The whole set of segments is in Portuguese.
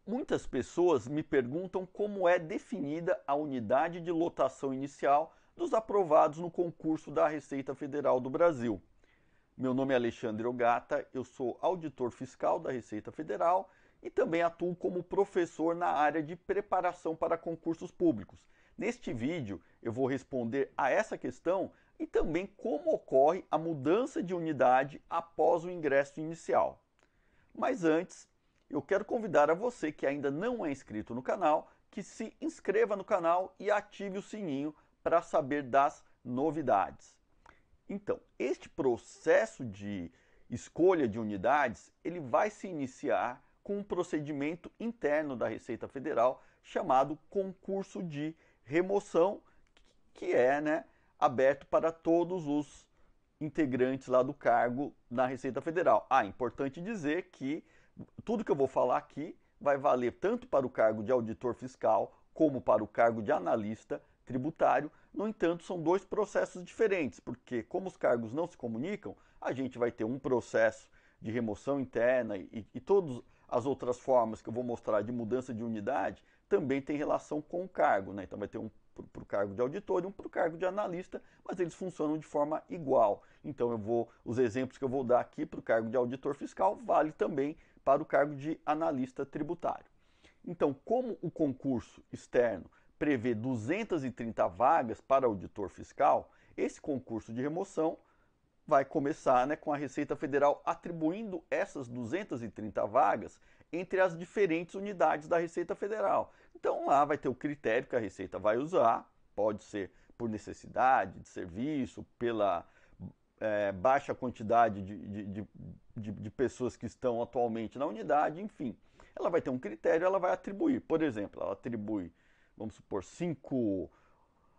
Muitas pessoas me perguntam como é definida a unidade de lotação inicial dos aprovados no concurso da Receita Federal do Brasil. Meu nome é Alexandre Ogata, eu sou auditor fiscal da Receita Federal e também atuo como professor na área de preparação para concursos públicos. Neste vídeo eu vou responder a essa questão e também como ocorre a mudança de unidade após o ingresso inicial. Mas antes, eu quero convidar a você que ainda não é inscrito no canal, que se inscreva no canal e ative o sininho para saber das novidades. Então, este processo de escolha de unidades, ele vai se iniciar com um procedimento interno da Receita Federal chamado concurso de remoção, que é, aberto para todos os integrantes lá do cargo na Receita Federal. Importante dizer que tudo que eu vou falar aqui vai valer tanto para o cargo de auditor fiscal como para o cargo de analista tributário. No entanto, são dois processos diferentes, porque como os cargos não se comunicam, a gente vai ter um processo de remoção interna e todas as outras formas que eu vou mostrar de mudança de unidade também tem relação com o cargo, né? Então vai ter um para o cargo de auditor e um para o cargo de analista, mas eles funcionam de forma igual. Então os exemplos que eu vou dar aqui para o cargo de auditor fiscal vale também para o cargo de analista tributário. Então, como o concurso externo prevê 230 vagas para auditor fiscal, esse concurso de remoção vai começar, com a Receita Federal atribuindo essas 230 vagas entre as diferentes unidades da Receita Federal. Então lá vai ter o critério que a Receita vai usar, pode ser por necessidade de serviço, pela baixa quantidade de pessoas que estão atualmente na unidade, enfim. Ela vai ter um critério, ela vai atribuir. Por exemplo, ela atribui, vamos supor, 5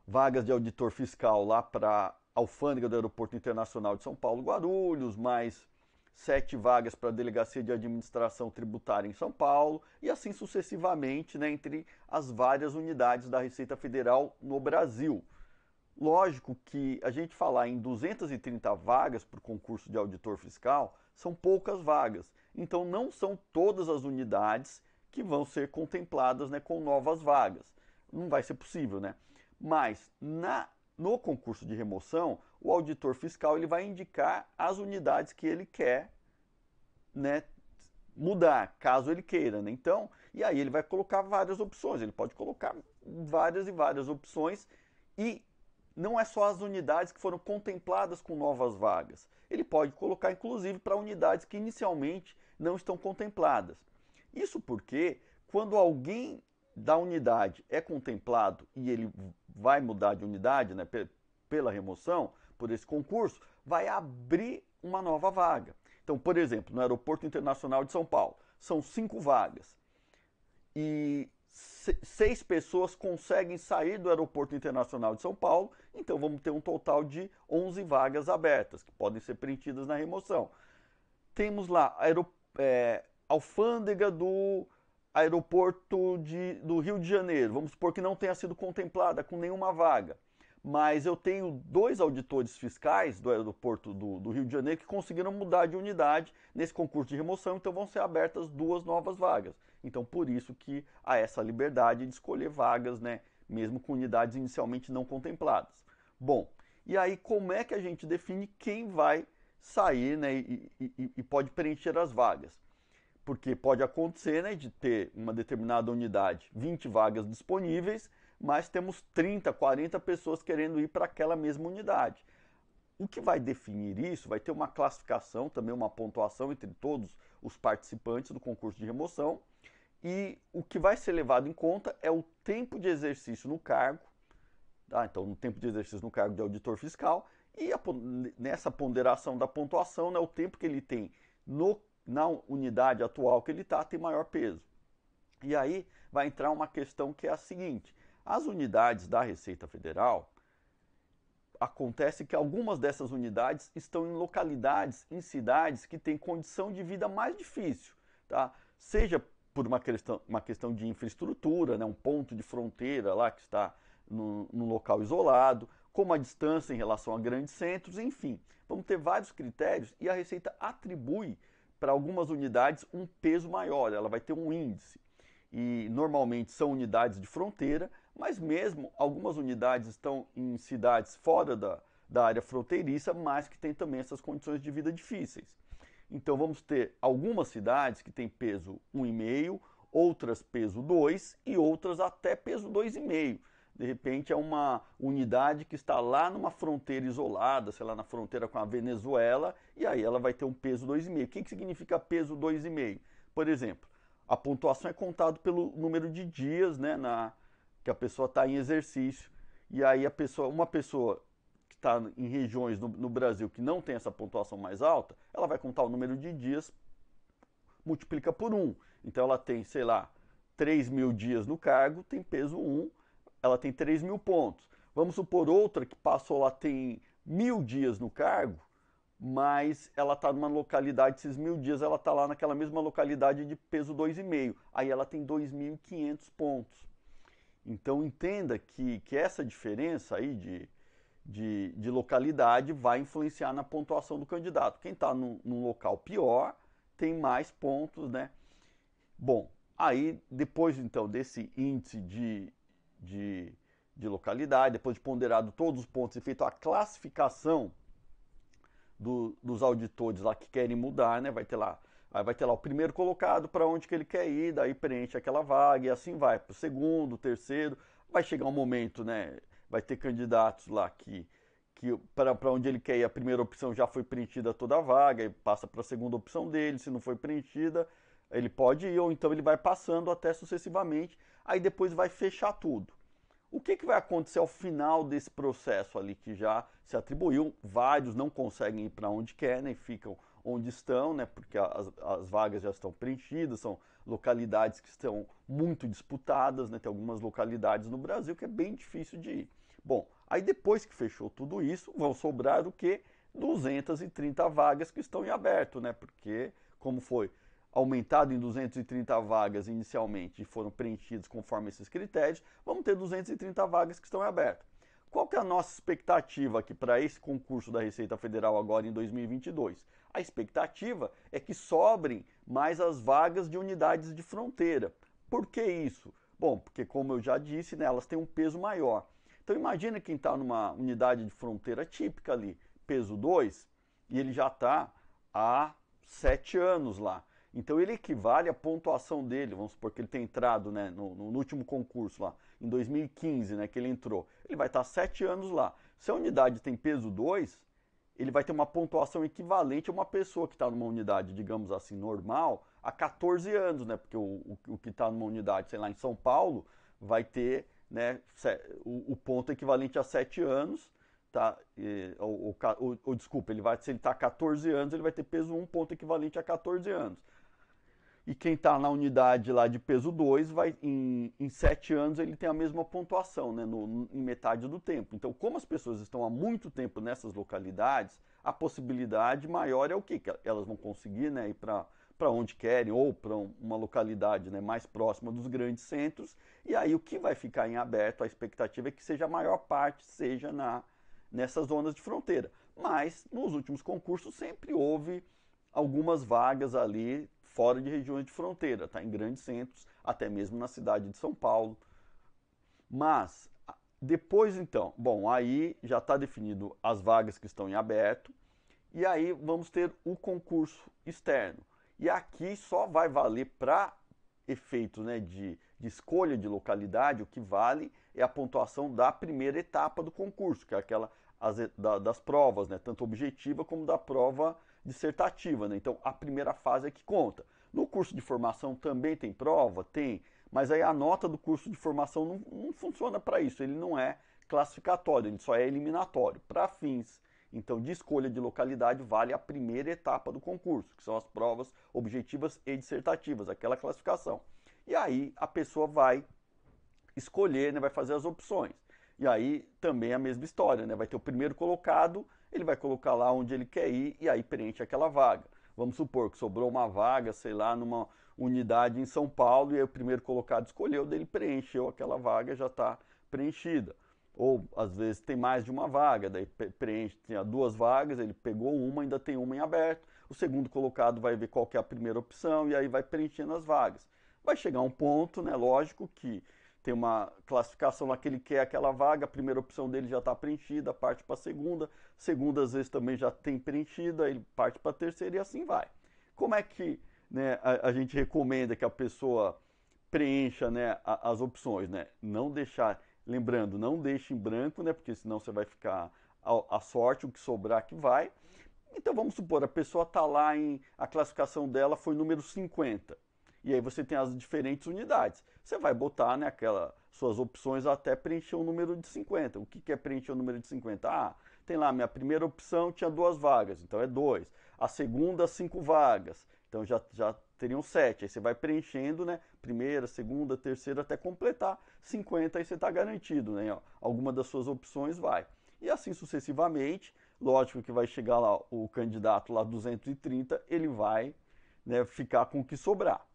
vagas de auditor fiscal lá para a alfândega do Aeroporto Internacional de São Paulo Guarulhos, mais 7 vagas para a Delegacia de Administração Tributária em São Paulo, e assim sucessivamente, entre as várias unidades da Receita Federal no Brasil. Lógico que a gente falar em 230 vagas para o concurso de auditor fiscal são poucas vagas. Então não são todas as unidades que vão ser contempladas, com novas vagas. Não vai ser possível, Mas no concurso de remoção, o auditor fiscal ele vai indicar as unidades que ele quer, mudar, caso ele queira, Então, e aí ele vai colocar várias opções. Ele pode colocar várias e várias opções e não é só as unidades que foram contempladas com novas vagas. Ele pode colocar, inclusive, para unidades que inicialmente não estão contempladas. Isso porque, quando alguém da unidade é contemplado e ele vai mudar de unidade, pela remoção, por esse concurso, vai abrir uma nova vaga. Então, por exemplo, no Aeroporto Internacional de São Paulo, são 5 vagas. E 6 pessoas conseguem sair do Aeroporto Internacional de São Paulo, então vamos ter um total de 11 vagas abertas, que podem ser preenchidas na remoção. Temos lá alfândega do aeroporto do Rio de Janeiro, vamos supor que não tenha sido contemplada com nenhuma vaga, mas eu tenho 2 auditores fiscais do aeroporto do Rio de Janeiro que conseguiram mudar de unidade nesse concurso de remoção, então vão ser abertas 2 novas vagas. Então por isso que há essa liberdade de escolher vagas, mesmo com unidades inicialmente não contempladas. Bom, e aí como é que a gente define quem vai sair, e pode preencher as vagas? Porque pode acontecer, de ter uma determinada unidade 20 vagas disponíveis, mas temos 30, 40 pessoas querendo ir para aquela mesma unidade. O que vai definir isso vai ter uma classificação, também uma pontuação entre todos os participantes do concurso de remoção, e o que vai ser levado em conta é o tempo de exercício no cargo, então no tempo de exercício no cargo de auditor fiscal, e nessa ponderação da pontuação, o tempo que ele tem na unidade atual que ele está, tem maior peso. E aí vai entrar uma questão que é a seguinte: as unidades da Receita Federal, acontece que algumas dessas unidades estão em localidades, em cidades que têm condição de vida mais difícil, Seja por uma questão de infraestrutura, um ponto de fronteira lá que está num local isolado, como a distância em relação a grandes centros, enfim. Vamos ter vários critérios e a Receita atribui para algumas unidades um peso maior, ela vai ter um índice. e normalmente são unidades de fronteira, mas mesmo algumas unidades estão em cidades fora da área fronteiriça, mas que têm também essas condições de vida difíceis. Então vamos ter algumas cidades que têm peso 1,5, outras peso 2 e outras até peso 2,5. De repente é uma unidade que está lá numa fronteira isolada, sei lá, na fronteira com a Venezuela, e aí ela vai ter um peso 2,5. O que significa peso 2,5? Por exemplo, a pontuação é contada pelo número de dias, né, que a pessoa está em exercício. E aí uma pessoa que está em regiões no Brasil que não tem essa pontuação mais alta, ela vai contar o número de dias, multiplica por 1. Então ela tem, sei lá, 3.000 dias no cargo, tem peso 1, ela tem 3.000 pontos. Vamos supor outra que passou lá, tem 1.000 dias no cargo, mas ela está numa localidade, esses 1.000 dias ela está lá naquela mesma localidade de peso 2,5. Aí ela tem 2.500 pontos. Então entenda que essa diferença aí de localidade vai influenciar na pontuação do candidato. Quem está num local pior tem mais pontos, né? Bom, aí depois então desse índice de localidade, depois de ponderado todos os pontos e feito a classificação dos auditores lá que querem mudar, né? Aí vai ter lá o primeiro colocado para onde que ele quer ir, daí preenche aquela vaga e assim vai para o segundo, terceiro. Vai chegar um momento, né? Vai ter candidatos lá que para onde ele quer ir, a primeira opção já foi preenchida toda a vaga, e passa para a segunda opção dele, se não foi preenchida, ele pode ir, ou então ele vai passando até sucessivamente, aí depois vai fechar tudo. O que vai acontecer ao final desse processo ali que já se atribuiu? Vários não conseguem ir para onde querem, né, e ficam onde estão, né, porque as vagas já estão preenchidas, são localidades que estão muito disputadas, né, tem algumas localidades no Brasil que é bem difícil de ir. Bom, aí depois que fechou tudo isso, vão sobrar o quê? 230 vagas que estão em aberto, né, porque como foi aumentado em 230 vagas inicialmente e foram preenchidas conforme esses critérios, vamos ter 230 vagas que estão abertas. Qual que é a nossa expectativa aqui para esse concurso da Receita Federal agora em 2022? A expectativa é que sobrem mais as vagas de unidades de fronteira. Por que isso? Bom, porque como eu já disse, né, elas têm um peso maior. Então imagina quem está numa unidade de fronteira típica ali, peso 2, e ele já está há 7 anos lá. Então ele equivale à pontuação dele, vamos supor que ele tenha entrado, né, no último concurso lá, em 2015, né, que ele entrou. Ele vai estar 7 anos lá. Se a unidade tem peso 2, ele vai ter uma pontuação equivalente a uma pessoa que está numa unidade, digamos assim, normal, há 14 anos, né, porque o que está numa unidade, sei lá, em São Paulo, vai ter, né, o ponto equivalente a 7 anos, tá? Desculpa, se ele está há 14 anos, ele vai ter peso 1, ponto equivalente a 14 anos. E quem está na unidade lá de peso 2, em 7 anos ele tem a mesma pontuação, né, em metade do tempo. Então, como as pessoas estão há muito tempo nessas localidades, a possibilidade maior é o quê? Que elas vão conseguir, né, ir para onde querem, ou para uma localidade, né, mais próxima dos grandes centros. E aí o que vai ficar em aberto, a expectativa é que seja a maior parte, seja nessas zonas de fronteira. Mas nos últimos concursos sempre houve algumas vagas ali fora de regiões de fronteira, tá? Em grandes centros, até mesmo na cidade de São Paulo. Mas depois então, bom, aí já está definido as vagas que estão em aberto, e aí vamos ter o concurso externo. E aqui só vai valer para efeitos, né, de escolha de localidade, o que vale é a pontuação da primeira etapa do concurso, que é aquela das provas, né, tanto objetiva como da prova dissertativa, né? Então a primeira fase é que conta. No curso de formação também tem prova? Tem, mas aí a nota do curso de formação não funciona para isso, ele não é classificatório, ele só é eliminatório. Para fins, então, de escolha de localidade, vale a primeira etapa do concurso, que são as provas objetivas e dissertativas, aquela classificação. E aí a pessoa vai escolher, né, vai fazer as opções. E aí também a mesma história, né? Vai ter o primeiro colocado, ele vai colocar lá onde ele quer ir e aí preenche aquela vaga. Vamos supor que sobrou uma vaga, sei lá, numa unidade em São Paulo e aí o primeiro colocado escolheu, daí ele preencheu aquela vaga, já está preenchida. Ou às vezes tem mais de uma vaga, daí preenche, tinha 2 vagas, ele pegou uma, ainda tem uma em aberto. O segundo colocado vai ver qual que é a primeira opção e aí vai preenchendo as vagas. vai chegar um ponto, né, lógico, que tem uma classificação lá que ele quer aquela vaga, a primeira opção dele já está preenchida, parte para a segunda às vezes também já tem preenchida, ele parte para a terceira e assim vai. Como é que, né, a gente recomenda que a pessoa preencha, né, as opções, né? Não deixar, lembrando, não deixe em branco, né, porque senão você vai ficar à sorte, o que sobrar que vai. Então vamos supor, a pessoa está lá a classificação dela foi número 50. E aí você tem as diferentes unidades. Você vai botar, né, suas opções até preencher o número de 50. O que é preencher o número de 50? Ah, tem lá, minha primeira opção tinha 2 vagas, então é 2. A segunda, 5 vagas, então já teriam 7. Aí você vai preenchendo, né, primeira, segunda, terceira, até completar 50, aí você está garantido, né, ó, alguma das suas opções vai. E assim sucessivamente, lógico que vai chegar lá o candidato lá 230, ele vai, né, ficar com o que sobrar.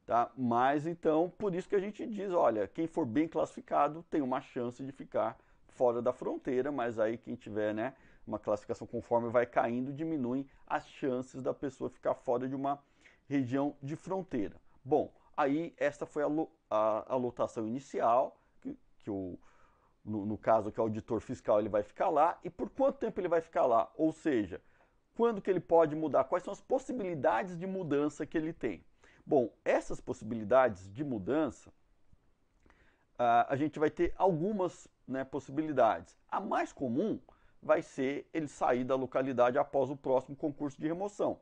Tá? Mas então, por isso que a gente diz, olha, quem for bem classificado tem uma chance de ficar fora da fronteira, mas aí quem tiver, né, uma classificação conforme vai caindo, diminuem as chances da pessoa ficar fora de uma região de fronteira. Bom, aí esta foi a lotação inicial, que no caso que é o auditor fiscal ele vai ficar lá, e por quanto tempo ele vai ficar lá? Ou seja, quando que ele pode mudar? Quais são as possibilidades de mudança que ele tem? Bom, essas possibilidades de mudança, a gente vai ter algumas, né, possibilidades. A mais comum vai ser ele sair da localidade após o próximo concurso de remoção.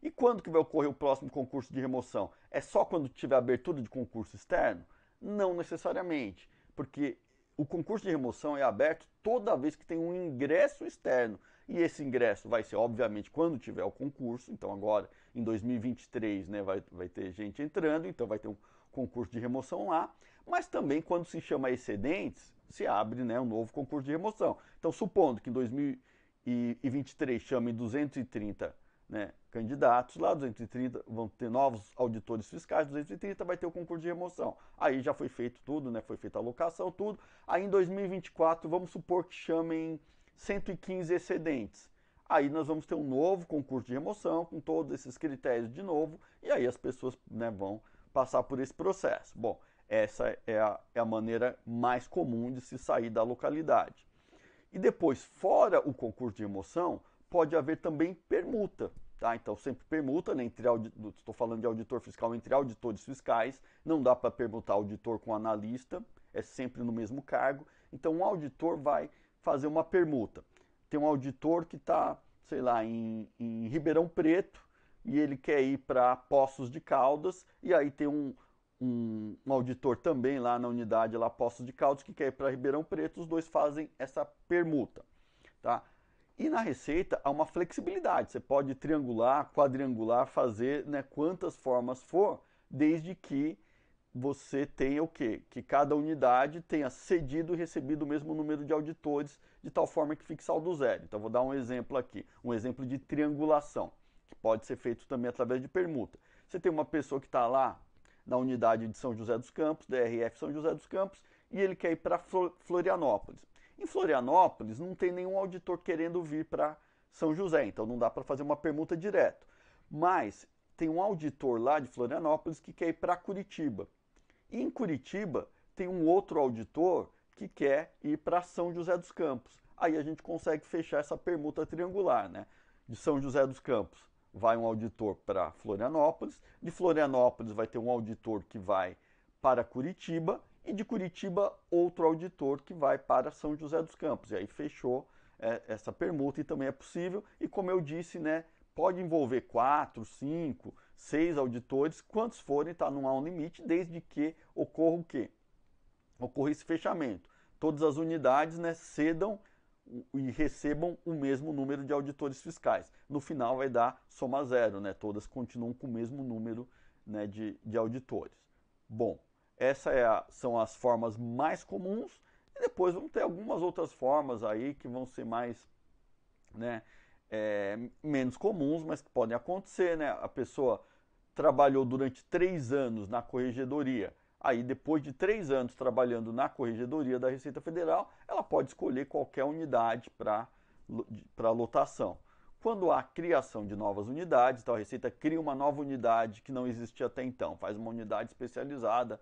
E quando que vai ocorrer o próximo concurso de remoção? É só quando tiver abertura de concurso externo? Não necessariamente, porque o concurso de remoção é aberto toda vez que tem um ingresso externo. E esse ingresso vai ser, obviamente, quando tiver o concurso. Então, agora, em 2023, né, vai ter gente entrando, então vai ter um concurso de remoção lá. Mas também, quando se chama excedentes, se abre, né, um novo concurso de remoção. Então, supondo que em 2023 chamem 230, né, candidatos, lá 230 vão ter novos auditores fiscais, 230 vai ter o concurso de remoção. Aí já foi feito tudo, né, foi feita a alocação, tudo. Aí em 2024, vamos supor que chamem 115 excedentes. Aí nós vamos ter um novo concurso de remoção, com todos esses critérios de novo, e aí as pessoas, né, vão passar por esse processo. Bom, essa é a maneira mais comum de se sair da localidade. E depois, fora o concurso de remoção, pode haver também permuta. Tá? Então, sempre permuta, né, estou falando de auditor fiscal entre auditores fiscais, não dá para permutar auditor com analista, é sempre no mesmo cargo. Então, um auditor vai fazer uma permuta. Tem um auditor que está, sei lá, em Ribeirão Preto e ele quer ir para Poços de Caldas, e aí tem um auditor também lá na unidade lá Poços de Caldas que quer ir para Ribeirão Preto, os dois fazem essa permuta. Tá? E na receita há uma flexibilidade, você pode triangular, quadrangular, fazer, né, quantas formas for, desde que você tenha o quê? Que cada unidade tenha cedido e recebido o mesmo número de auditores, de tal forma que fique saldo zero. Então vou dar um exemplo aqui, um exemplo de triangulação, que pode ser feito também através de permuta. Você tem uma pessoa que está lá na unidade de São José dos Campos, DRF São José dos Campos, e ele quer ir para Florianópolis. Em Florianópolis não tem nenhum auditor querendo vir para São José, então não dá para fazer uma permuta direto. Mas tem um auditor lá de Florianópolis que quer ir para Curitiba. E em Curitiba tem um outro auditor que quer ir para São José dos Campos. Aí a gente consegue fechar essa permuta triangular, né? De São José dos Campos vai um auditor para Florianópolis, de Florianópolis vai ter um auditor que vai para Curitiba e de Curitiba outro auditor que vai para São José dos Campos. E aí fechou essa permuta e também é possível. E como eu disse, né, pode envolver 4, 5, 6 auditores, quantos forem, está não há um limite, desde que ocorra o quê? Ocorra esse fechamento. Todas as unidades, né, cedam e recebam o mesmo número de auditores fiscais. No final vai dar soma zero, né? Todas continuam com o mesmo número, né, de auditores. Bom, essas são as formas mais comuns, e depois vamos ter algumas outras formas aí que vão ser mais, né, menos comuns, mas que podem acontecer, né? A pessoa trabalhou durante 3 anos na corregedoria. Aí, depois de 3 anos trabalhando na Corregedoria da Receita Federal, ela pode escolher qualquer unidade para lotação. quando há criação de novas unidades, então a Receita cria uma nova unidade que não existia até então, faz uma unidade especializada,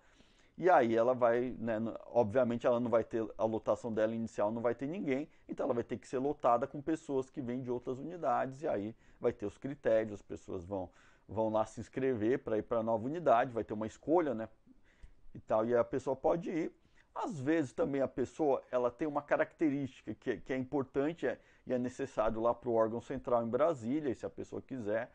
e aí ela vai, né, obviamente ela não vai ter, a lotação dela inicial não vai ter ninguém, então ela vai ter que ser lotada com pessoas que vêm de outras unidades, e aí vai ter os critérios, as pessoas vão lá se inscrever para ir para a nova unidade, vai ter uma escolha, né, e tal, e a pessoa pode ir. Às vezes também a pessoa ela tem uma característica que é importante e é necessário lá para o órgão central em Brasília, e se a pessoa quiser,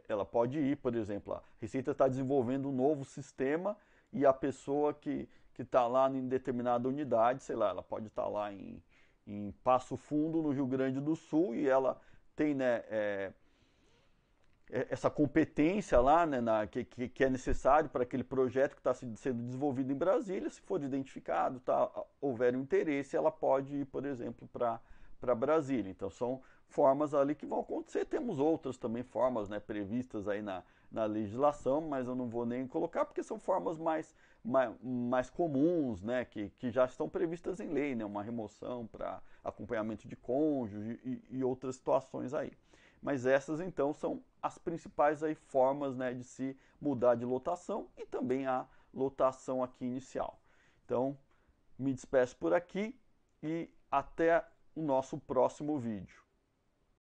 ela pode ir, por exemplo, a Receita está desenvolvendo um novo sistema e a pessoa que está lá em determinada unidade, sei lá, ela pode estar lá em Passo Fundo, no Rio Grande do Sul, e ela tem, né, essa competência lá, né, que é necessário para aquele projeto que está sendo desenvolvido em Brasília. Se for identificado, houver um interesse, ela pode ir, por exemplo, para Brasília. Então são formas ali que vão acontecer. Temos outras também formas, né, previstas aí na legislação, mas eu não vou nem colocar porque são formas mais comuns, né, que já estão previstas em lei, né, uma remoção para acompanhamento de cônjuge e outras situações aí. Mas essas então são as principais aí formas, né, de se mudar de lotação e também a lotação aqui inicial. Então, me despeço por aqui e até o nosso próximo vídeo.